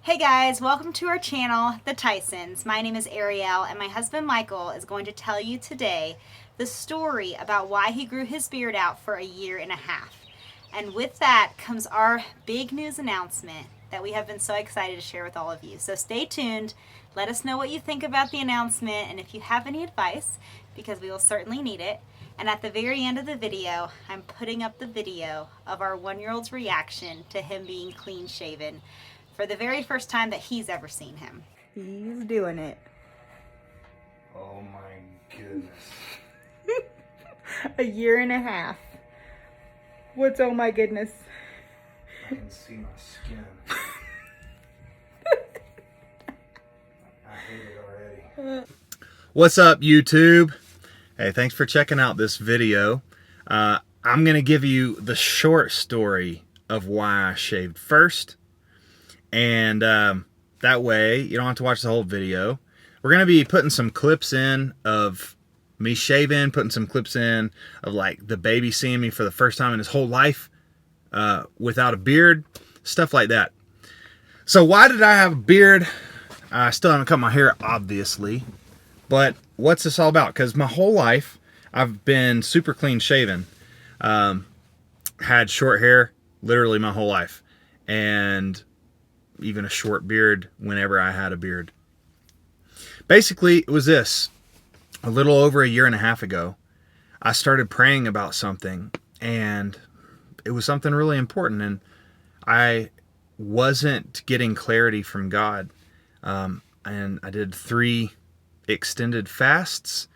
Hey guys, welcome to our channel, The Tysons. My name is Ariel and my husband Michael is going to tell you today the story about why he grew his beard out for a year and a half. And with that comes our big news announcement that we have been so excited to share with all of you. So stay tuned, let us know what you think about the announcement and if you have any advice, because we will certainly need it. And at the very end of the video, I'm putting up the video of our 1-year-old's reaction to him being clean shaven for the very first time that he's ever seen him. He's doing it. Oh my goodness. A year and a half. What's oh my goodness? I can see my skin. I hate it already. What's up, YouTube? Hey, thanks for checking out this video. I'm going to give you the short story of why I shaved first. And that way, you don't have to watch the whole video. We're going to be putting some clips in of me shaving, putting some clips in of like the baby seeing me for the first time in his whole life without a beard, stuff like that. So why did I have a beard? I still haven't cut my hair, obviously. But what's this all about? Because my whole life, I've been super clean shaven. Had short hair literally my whole life. And even a short beard whenever I had a beard. Basically, it was this. A little over a year and a half ago, I started praying about something. And it was something really important. And I wasn't getting clarity from God. And I did 3 extended fasts,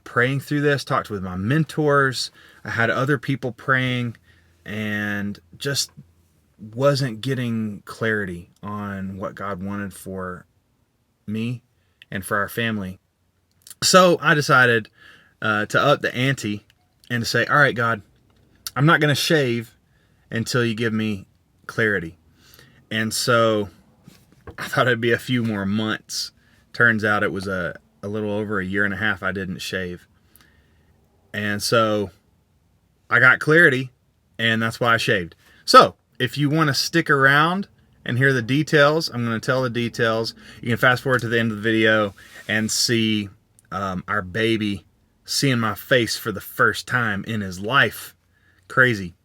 praying through this, talked with my mentors. I had other people praying and just wasn't getting clarity on what God wanted for me and for our family. So I decided to up the ante and to say, all right, God, I'm not going to shave until you give me clarity. And so I thought it'd be a few more months. Turns out it was a little over a year and a half I didn't shave. And so I got clarity, and that's why I shaved. So if you want to stick around and hear the details, I'm going to tell the details. You can fast forward to the end of the video and see our baby seeing my face for the first time in his life. Crazy.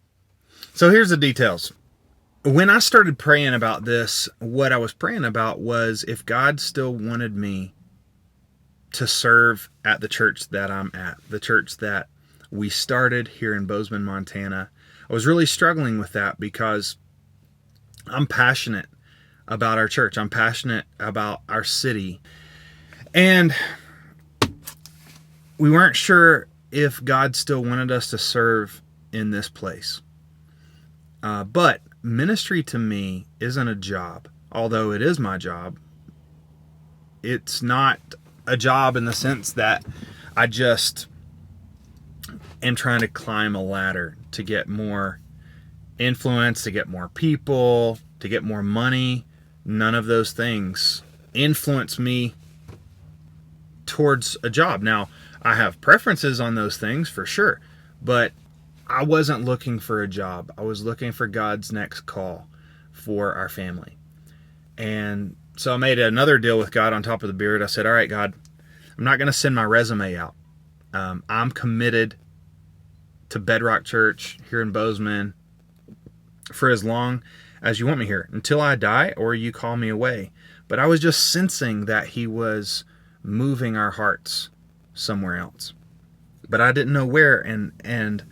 So here's the details. When I started praying about this, what I was praying about was if God still wanted me to serve at the church that I'm at, the church that we started here in Bozeman, Montana. I was really struggling with that because I'm passionate about our church. I'm passionate about our city. And we weren't sure if God still wanted us to serve in this place. But ministry to me isn't a job. Although it is my job, it's not a job in the sense that I just am trying to climb a ladder to get more influence, to get more people, to get more money. None of those things influence me towards a job. Now, I have preferences on those things for sure, but I wasn't looking for a job. I was looking for God's next call for our family. And so I made another deal with God on top of the beard. I said, all right, God, I'm not going to send my resume out. I'm committed to Bedrock Church here in Bozeman for as long as you want me here, until I die or you call me away. But I was just sensing that he was moving our hearts somewhere else. But I didn't know where, and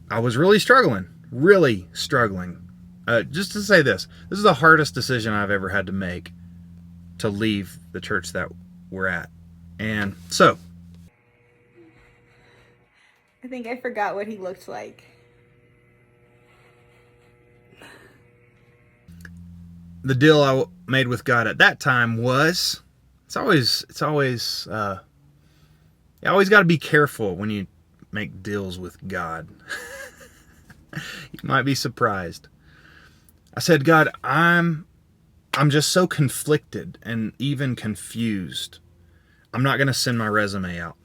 I was really struggling. Just to say this is the hardest decision I've ever had to make, to leave the church that we're at. And so I think I forgot what he looked like. the deal I made with God at that time was, you always got to be careful when you make deals with God. You might be surprised. I said, God, I'm just so conflicted and even confused. I'm not going to send my resume out.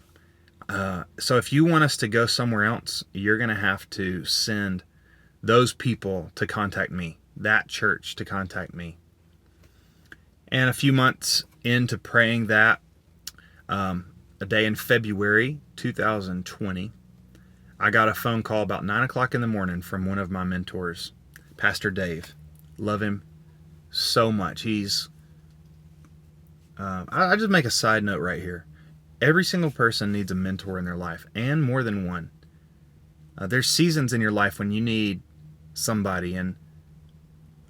So if you want us to go somewhere else, you're going to have to send those people to contact me, that church to contact me. And a few months into praying that, a day in February 2020, I got a phone call about 9 o'clock in the morning from one of my mentors, Pastor Dave. Love him so much. He's, I just make a side note right here. Every single person needs a mentor in their life, and more than one. There's seasons in your life when you need somebody, and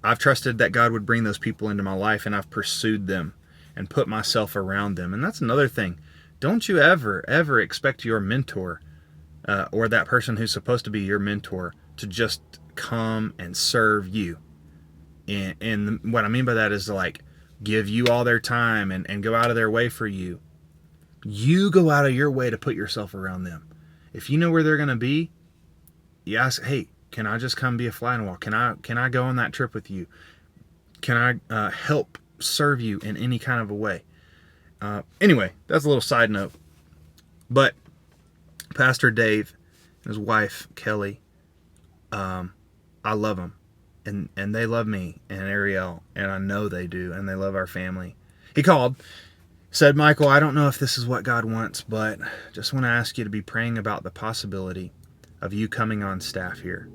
I've trusted that God would bring those people into my life, and I've pursued them and put myself around them. And that's another thing. Don't you ever expect your mentor or that person who's supposed to be your mentor to just come and serve you. And what I mean by that is to like give you all their time and go out of their way for you. You go out of your way to put yourself around them. If you know where they're going to be, you ask, hey, can I just come be a fly on the wall? Can I go on that trip with you? Can I help serve you in any kind of a way? Anyway, that's a little side note. But Pastor Dave and his wife, Kelly, I love them. And they love me and Ariel, and I know they do, and they love our family. He called, said, Michael, I don't know if this is what God wants, but just want to ask you to be praying about the possibility of you coming on staff here.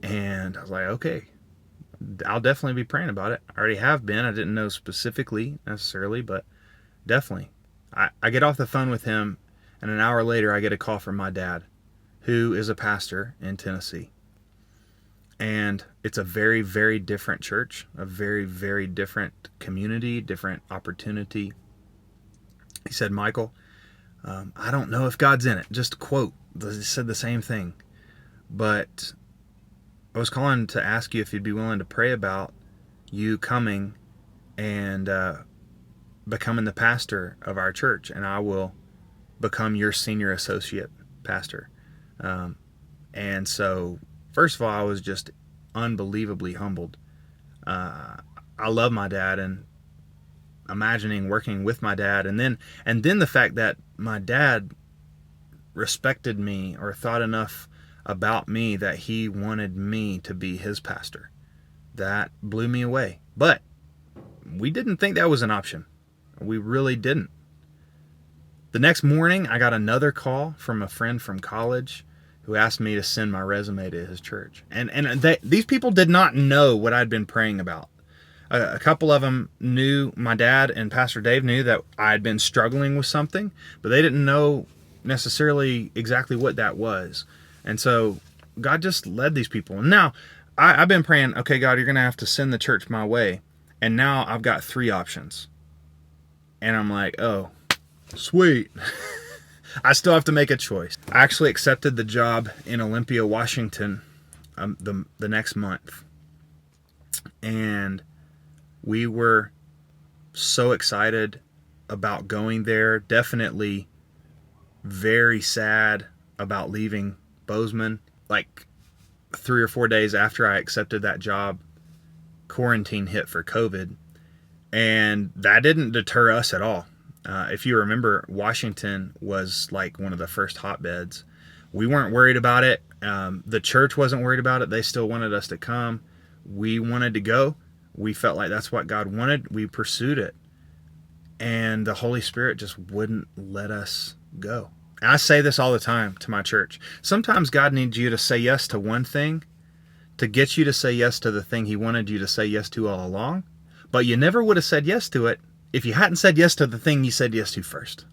And I was like, okay, I'll definitely be praying about it. I already have been. I didn't know specifically necessarily, but definitely. I get off the phone with him, and an hour later I get a call from my dad, who is a pastor in Tennessee. And it's a very, very different church, a very, very different community, different opportunity. He said, Michael, I don't know if God's in it. Just quote, he said the same thing. But I was calling to ask you if you'd be willing to pray about you coming and becoming the pastor of our church, and I will become your senior associate pastor. And so, first of all, I was just unbelievably humbled. I love my dad, and imagining working with my dad, and then the fact that my dad respected me or thought enough about me that he wanted me to be his pastor. That blew me away. But we didn't think that was an option. We really didn't. The next morning, I got another call from a friend from college who asked me to send my resume to his church. And these people did not know what I'd been praying about. A couple of them knew, my dad and Pastor Dave knew that I had been struggling with something, but they didn't know necessarily exactly what that was. And so God just led these people. And now I've been praying, okay, God, you're going to have to send the church my way. And now I've got 3 options. And I'm like, oh, sweet. I still have to make a choice. I actually accepted the job in Olympia, Washington, the next month. And we were so excited about going there. Definitely very sad about leaving Bozeman. Like 3 or 4 days after I accepted that job, quarantine hit for COVID. And that didn't deter us at all. If you remember, Washington was like one of the first hotbeds. We weren't worried about it. The church wasn't worried about it. They still wanted us to come. We wanted to go. We felt like that's what God wanted. We pursued it. And the Holy Spirit just wouldn't let us go. And I say this all the time to my church. Sometimes God needs you to say yes to one thing to get you to say yes to the thing He wanted you to say yes to all along. But you never would have said yes to it if you hadn't said yes to the thing you said yes to first.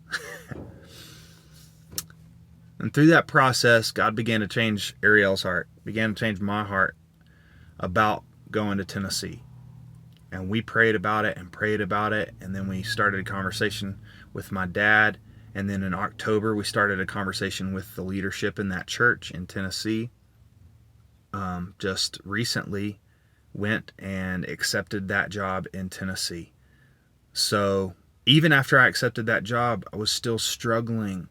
And through that process, God began to change Ariel's heart, began to change my heart about going to Tennessee. And we prayed about it, and then we started a conversation with my dad. And then in October, we started a conversation with the leadership in that church in Tennessee. Just recently went and accepted that job in Tennessee. So even after I accepted that job, I was still struggling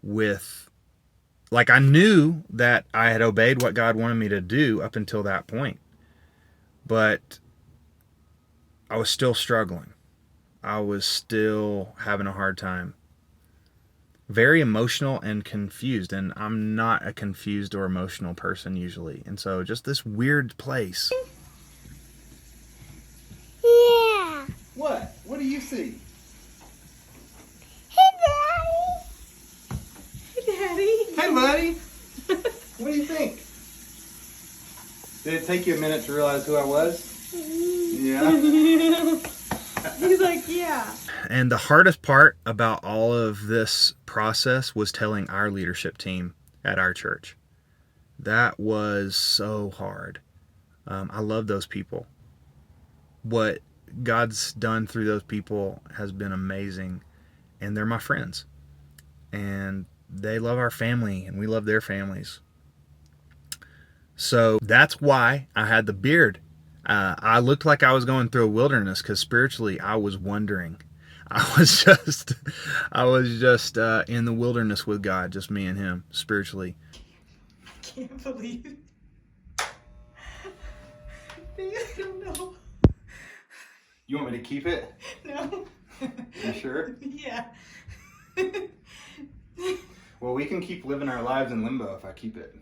with, like, I knew that I had obeyed what God wanted me to do up until that point, but I was still struggling. I was still having a hard time. Very emotional and confused, and I'm not a confused or emotional person usually. And so just this weird place. Yeah. see. Daddy. Hey, buddy. What do you think? Did it take you a minute to realize who I was? Yeah. He's like, yeah. And the hardest part about all of this process was telling our leadership team at our church. That was so hard. I love those people. What God's done through those people has been amazing. And they're my friends. And they love our family, and we love their families. So that's why I had the beard. I looked like I was going through a wilderness because spiritually I was wandering. I was just in the wilderness with God, just me and Him spiritually. Can't believe. I don't know. You want me to keep it? No. You sure? Yeah. Well, we can keep living our lives in limbo if I keep it.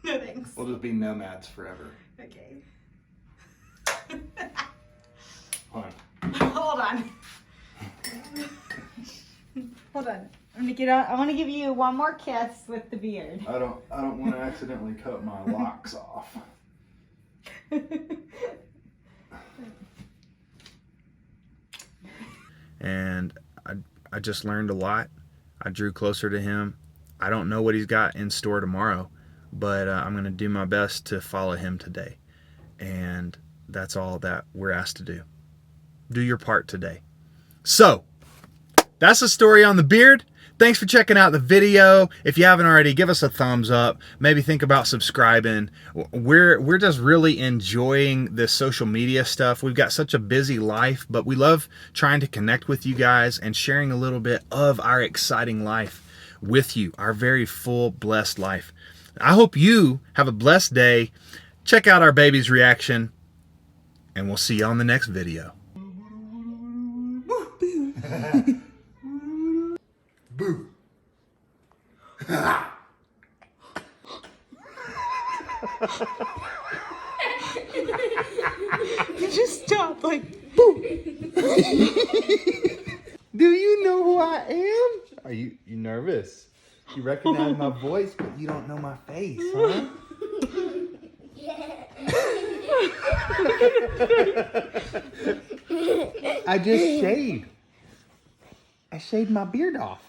No thanks. We'll just be nomads forever. Okay. Hold on. Hold on. Hold on. I'm gonna get on. I want to give you one more kiss with the beard. I don't want to accidentally cut my locks off. And I just learned a lot. I drew closer to Him. I don't know what He's got in store tomorrow, but I'm going to do my best to follow Him today. And that's all that we're asked to do. Do your part today. So, that's the story on the beard. Thanks for checking out the video. If you haven't already, give us a thumbs up. Maybe think about subscribing. We're just really enjoying this social media stuff. We've got such a busy life, but we love trying to connect with you guys and sharing a little bit of our exciting life with you, our very full, blessed life. I hope you have a blessed day. Check out our baby's reaction, and we'll see you on the next video. Boo. You just stop like. Do you know who I am? Are you nervous? You recognize my voice, but you don't know my face, huh? I just shaved. I shaved my beard off.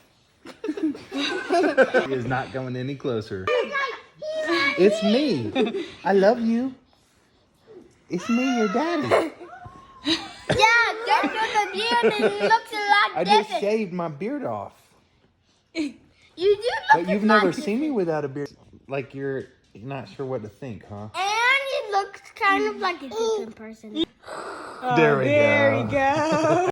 He is not going any closer. It's me. I love you. It's me, your daddy. Yeah, that's what the beard is. It looks a lot I different. just shaved my beard off. You do look But you've never seen me without a beard. Like you're not sure what to think, huh? And it looks kind of like a different person. There we go. There we go.